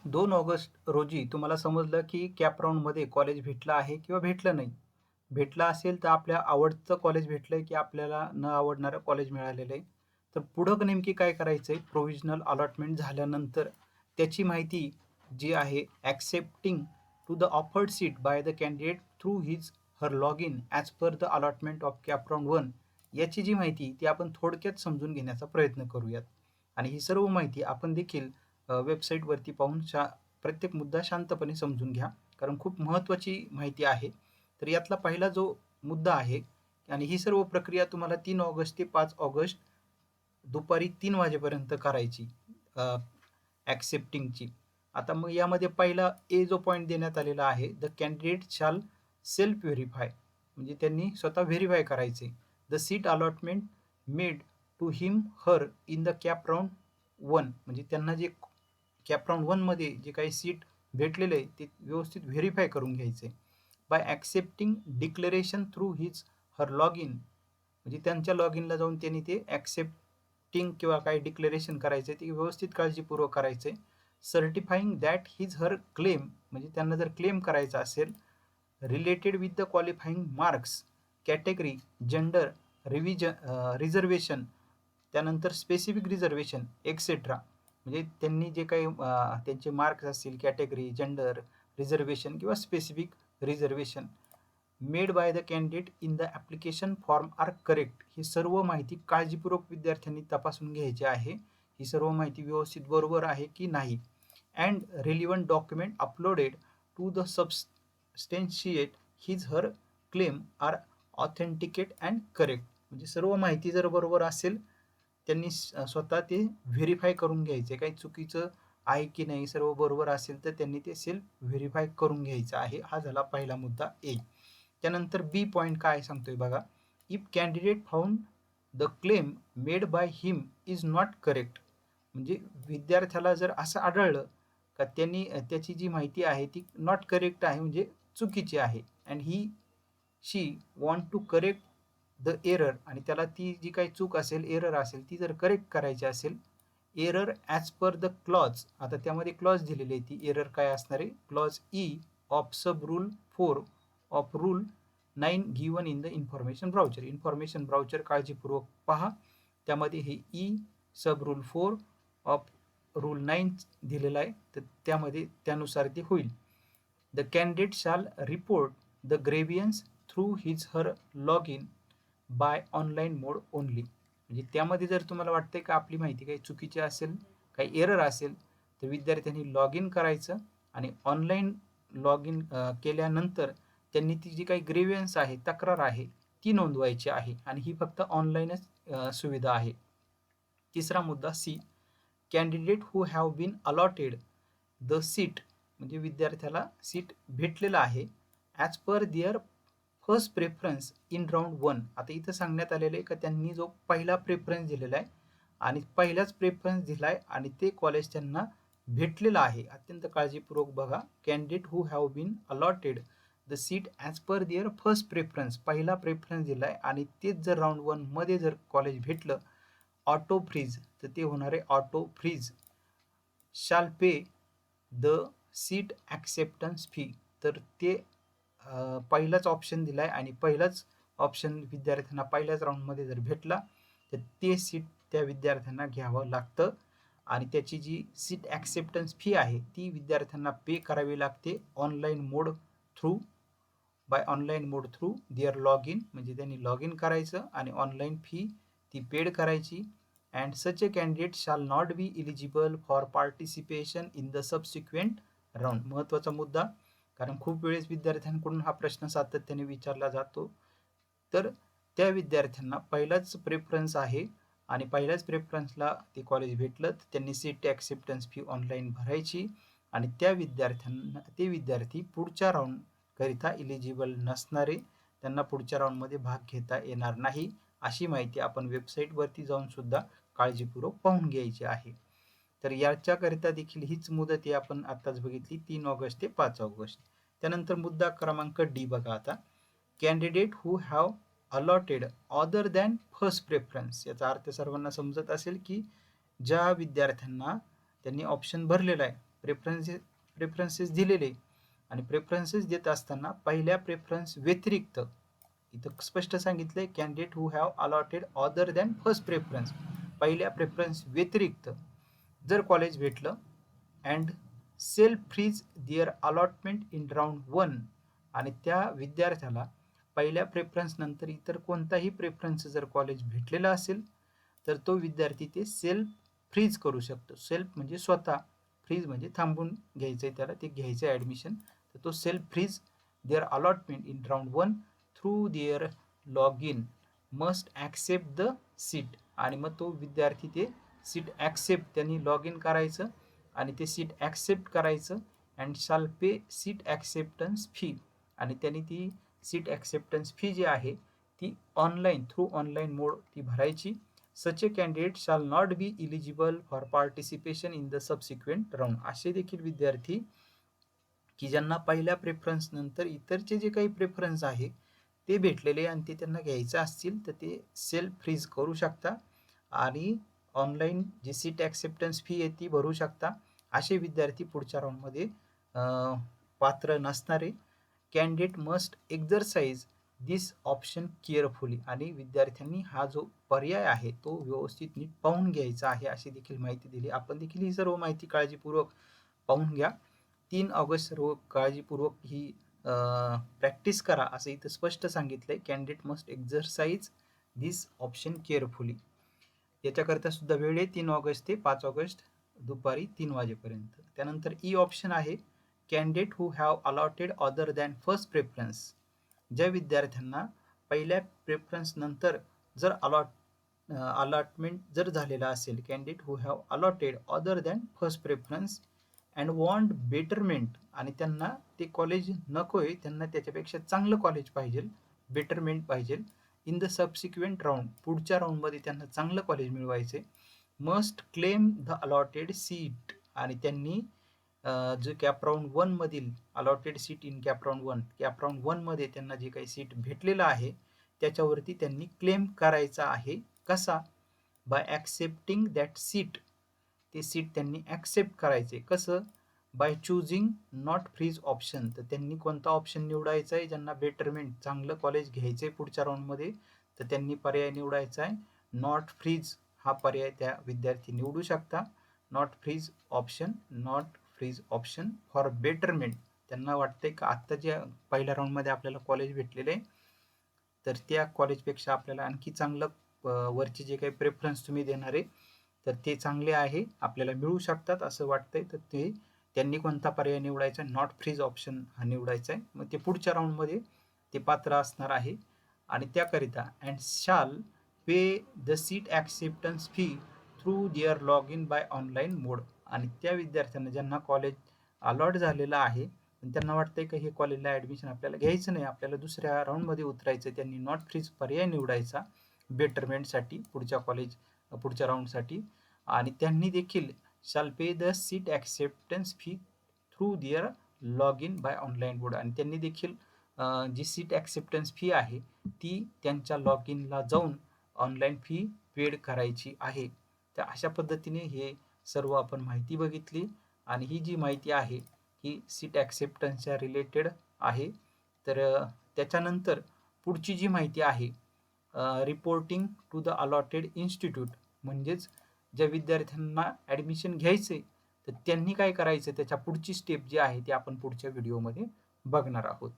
2 August रोजी तुम्हाला समजलं की कॅप राउंडमध्ये कॉलेज भेटलं आहे किंवा भेटलं नाही. भेटलं असेल तर आपल्या आवडतं कॉलेज भेटलंय की आपल्याला न आवडणारं कॉलेज मिळालेलं आहे. तर पुढं नेमकी काय करायचंय? प्रोव्हिजनल अलॉटमेंट झाल्यानंतर त्याची माहिती जी आहे accepting to the offered seat by the candidate through his her log in as per the allotment of CAP round 1 याची जी माहिती ती आपण थोडक्यात समजून घेण्याचा प्रयत्न करूयात. आणि ही सर्व माहिती आपण देखील वेबसाईटवरती पाहून प्रत्येक मुद्दा शांतपणे समजून घ्या. कारण खूप महत्त्वाची माहिती आहे. तर यातला पहिला जो मुद्दा आहे आणि ही सर्व प्रक्रिया तुम्हाला 3 ऑगस्ट ते 5 ऑगस्ट दुपारी 3 वाजेपर्यंत करायची ॲक्सेप्टिंगची. आता मग यामध्ये पहिला जो पॉइंट देण्यात आलेला आहे, the candidate shall self verify म्हणजे त्यांनी स्वतः व्हेरिफाय करायचे. The seat allotment made to him, her in the CAP round 1 म्हणजे त्यांना जे कॅप राउंड 1 मध्ये जे काही सीट भेटलेलं आहे, ते व्यवस्थित व्हेरिफाय करून घ्यायचं by accepting declaration through his her log in म्हणजे त्यांच्या लॉग इनला जाऊन त्यांनी ते ॲक्सेप्टिंग किंवा काही डिक्लेरेशन करायचं ते व्यवस्थित काळजीपूर्वक करायचं certifying that his her claim म्हणजे त्यांना जर क्लेम करायचा असेल related with the qualifying marks, category, gender, reservation, त्यानंतर स्पेसिफिक रिझर्वेशन एक्सेट्रा म्हणजे त्यांनी जे काही त्यांचे मार्क्स असतील, कॅटेगरी, जेंडर, रिझर्वेशन किंवा specific reservation made by the candidate in the application form are correct. ही सर्व माहिती काळजीपूर्वक विद्यार्थ्यांनी तपासून घ्यायची आहे. ही सर्व माहिती व्यवस्थित बरोबर आहे की नाही. And relevant document uploaded to the substantiate his her claim are authenticate and correct. म्हणजे सर्व माहिती जर बरोबर असेल त्यांनी स्वतः ते व्हेरिफाय करून घ्यायचे. काही चुकीचं आहे की नाही, सर्व बरोबर असेल तर त्यांनी ते सेल्फ व्हेरिफाय करून घ्यायचं आहे. हा झाला पहिला मुद्दा ए. त्यानंतर बी पॉइंट काय सांगतोय बघा. If candidate found the claim made by him is not correct म्हणजे विद्यार्थ्याला जर असं आढळलं का त्यांनी त्याची जी माहिती आहे ती नॉट करेक्ट आहे म्हणजे चुकीची आहे and he she want to correct the error आणि त्याला ती जी काही चूक असेल, एरर असेल ती जर करेक्ट करायची असेल, error as per the clause आता त्यामध्ये क्लॉज दिलेली आहे ती एरर काय असणार आहे clause E of sub rule 4 of rule 9 given in the information brochure. Information brochure काळजीपूर्वक पहा. त्यामध्ये हे E sub rule 4 of rule 9 दिलेला आहे तर त्यामध्ये त्यानुसार ते होईल. The candidate shall report the grievance through his her log in by online mode only म्हणजे त्यामध्ये जर तुम्हाला वाटतंय का आपली माहिती काही चुकीची असेल, काही एरर असेल तर विद्यार्थ्यांनी लॉग इन करायचं आणि ऑनलाईन लॉग इन केल्यानंतर त्यांनी ती जी काही ग्रेव्हियन्स आहे, तक्रार आहे ती नोंदवायची आहे आणि ही फक्त ऑनलाईनच सुविधा आहे. तिसरा मुद्दा C, candidate who have been allotted the seat म्हणजे विद्यार्थ्याला सीट भेटलेलं आहे as per their first preference in round 1. आता इथं सांगण्यात आलेलं आहे का त्यांनी जो पहिला प्रेफरन्स दिलेला आहे आणि पहिलाच प्रेफरन्स दिलाय आणि ते कॉलेज त्यांना भेटलेलं आहे. अत्यंत काळजीपूर्वक बघा. Candidate who have been allotted the seat as per their first preference पहिला प्रेफरन्स दिलाय आणि तेच जर राउंड 1 मध्ये जर कॉलेज भेटलं ऑटो फ्रीज तर ते होणार आहे ऑटो फ्रीज शाल pay the seat acceptance fee तर ते पहिलाच ऑप्शन दिलाय आणि पहिलाच ऑप्शन विद्यार्थ्यांना पहिल्याच राऊंडमध्ये जर भेटला तर ते सीट त्या विद्यार्थ्यांना घ्यावं लागतं आणि त्याची जी सीट ॲक्सेप्टन्स फी आहे ती विद्यार्थ्यांना पे करावी लागते online mode through by online mode through their log in म्हणजे त्यांनी लॉग इन करायचं आणि ऑनलाईन फी ती पेड करायची. And such a candidate shall not be eligible for participation in the subsequent round. महत्त्वाचा मुद्दा कारण खूप वेळेस विद्यार्थ्यांकडून हा प्रश्न सातत्याने विचारला जातो. तर त्या विद्यार्थ्यांना पहिलाच प्रेफरन्स आहे आणि पहिल्याच प्रेफरन्सला ते कॉलेज भेटलं तर त्यांनी सीट ॲक्सेप्टन्स फी ऑनलाईन भरायची आणि त्या विद्यार्थ्यांना ते विद्यार्थी पुढच्या राऊंडकरिता इलिजिबल नसणारे त्यांना पुढच्या राऊंडमध्ये भाग घेता येणार नाही. अशी माहिती आपण वेबसाईटवरती जाऊन सुद्धा काळजीपूर्वक पाहून घ्यायची आहे. तर याच्याकरिता देखील हीच मुदत ही आपण आत्ताच बघितली 3 ऑगस्ट ते 5 ऑगस्ट. त्यानंतर मुद्दा क्रमांक डी बघा आता. Candidate who have allotted other than first preference याचा अर्थ सर्वांना समजत असेल की ज्या विद्यार्थ्यांना त्यांनी ऑप्शन भरलेला आहे प्रेफरन्सेस दिलेले आणि प्रेफरन्सेस देत असताना पहिल्या प्रेफरन्स व्यतिरिक्त इथं स्पष्ट सांगितलंय candidate who have allotted other than first preference, पहिल्या प्रेफरन्स व्यतिरिक्त जर कॉलेज भेटलं and self freeze their allotment in round 1 आणि त्या विद्यार्थ्याला पहिल्या प्रेफरन्स नंतर इतर कोणताही प्रेफरन्स जर कॉलेज भेटलेला असेल तर तो विद्यार्थी ते सेल्फ फ्रीज करू शकतो. सेल्फ म्हणजे स्वतः, फ्रीज म्हणजे थांबून घ्यायचंय त्याला, ते घ्यायचं ॲडमिशन. तर तो self freeze their allotment in round 1 through their log in must accept the seat आणि मग तो विद्यार्थी ते सीट ॲक्सेप्ट त्यांनी लॉग इन करायचं आणि ते सीट ॲक्सेप्ट करायचं and shall pay seat acceptance fee आणि त्यांनी ती सीट ॲक्सेप्टन्स फी जी आहे ती ऑनलाईन थ्रू ऑनलाईन मोड ती भरायची. Such a candidate shall not be eligible for participation in the subsequent round. असे देखील विद्यार्थी की ज्यांना पहिल्या प्रेफरन्स नंतर इतरचे जे काही प्रेफरन्स आहे ते भेटलेले आणि ते त्यांना घ्यायचं असतील तर ते सेल्फ फ्रीज करू शकता आणि ऑनलाईन जी सीट ॲक्सेप्टन्स फी आहे ती भरू शकता. असे विद्यार्थी पुढच्या राऊंडमध्ये पात्र नसणारे. कॅन्डिडेट मस्ट एक्झरसाइज दिस ऑप्शन केअरफुली आणि विद्यार्थ्यांनी हा जो पर्याय आहे तो व्यवस्थित नीट पाहून घ्यायचा आहे अशी देखील माहिती दिली. आपण देखील ही सर्व माहिती काळजीपूर्वक पाहून घ्या. 3 ऑगस्ट सर्व काळजीपूर्वक ही प्रॅक्टिस करा असं इथं स्पष्ट सांगितलंय. कॅन्डिडेट मस्ट एक्झरसाइज दिस ऑप्शन केअरफुली. याच्याकरता सुद्धा वेळ आहे 3 ऑगस्ट ते 5 ऑगस्ट दुपारी 3 वाजेपर्यंत. त्यानंतर ई ऑप्शन आहे candidate who have allotted other than first preference. ज्या विद्यार्थ्यांना पहिल्या प्रेफरन्स नंतर जर अलॉटमेंट जर झालेला असेल, candidate who have allotted other than first preference and want betterment आणि त्यांना ते कॉलेज नको आहे, त्यांना त्याच्यापेक्षा चांगलं कॉलेज पाहिजे, बेटरमेंट पाहिजे इन द सबसिक्वेंट राऊंड, पुढच्या राऊंडमध्ये त्यांना चांगलं कॉलेज मिळवायचे. Must claim the allotted seat आणि त्यांनी जो कॅप राऊंड 1 मधील allotted seat in cap round 1 मध्ये त्यांना जे काही सीट भेटलेलं आहे त्याच्यावरती त्यांनी क्लेम करायचा आहे. कसा? बाय ॲक्सेप्टिंग दॅट सीट, ते सीट त्यांनी ॲक्सेप्ट करायचे. कसं? By choosing not freeze option, तर त्यांनी कोणता ऑप्शन निवडायचा आहे, ज्यांना बेटरमेंट चांगलं कॉलेज घ्यायचं आहे पुढच्या राऊंडमध्ये तर त्यांनी पर्याय निवडायचा आहे नॉट फ्रीज. हा पर्याय त्या विद्यार्थी निवडू शकता. Not freeze option for betterment. त्यांना वाटतंय का आत्ता जे पहिल्या राऊंडमध्ये आपल्याला कॉलेज भेटलेलं आहे तर त्या कॉलेजपेक्षा आपल्याला आणखी चांगलं वरचे जे काही प्रेफरन्स तुम्ही देणार आहे तर ते चांगले आहे, आपल्याला मिळू शकतात असं वाटतंय. तर ते त्यांनी कोणता पर्याय निवडायचा? नॉट फ्रीज ऑप्शन हा निवडायचा आहे. मग ते पुढच्या राऊंडमध्ये ते पात्र असणार आहे आणि त्याकरिता and shall pay the seat acceptance fee through their log in by online mode. आणि त्या विद्यार्थ्यांना ज्यांना कॉलेज अलॉट झालेलं आहे पण त्यांना वाटतंय की हे कॉलेजला ॲडमिशन आपल्याला घ्यायचं नाही, आपल्याला दुसऱ्या राऊंडमध्ये उतरायचं, त्यांनी नॉट फ्रीज पर्याय निवडायचा बेटरमेंटसाठी पुढच्या राऊंडसाठी आणि त्यांनी देखील shall pay the seat acceptance fee through their log in by online board आणि त्यांनी देखील जी सीट ॲक्सेप्टन्स फी आहे ती त्यांच्या लॉग इनला जाऊन ऑनलाईन फी पेड करायची आहे. तर अशा पद्धतीने हे सर्व आपण माहिती बघितली आणि ही जी माहिती आहे ही सीट ॲक्सेप्टन्सच्या रिलेटेड आहे. तर त्याच्यानंतर पुढची जी माहिती आहे reporting to the allotted institute, म्हणजेच ज्या विद्यार्थ्यांना ॲडमिशन घ्यायचे तर त्यांनी काय करायचं त्याच्या पुढची स्टेप जी आहे ती आपण पुढच्या व्हिडिओमध्ये बघणार आहोत.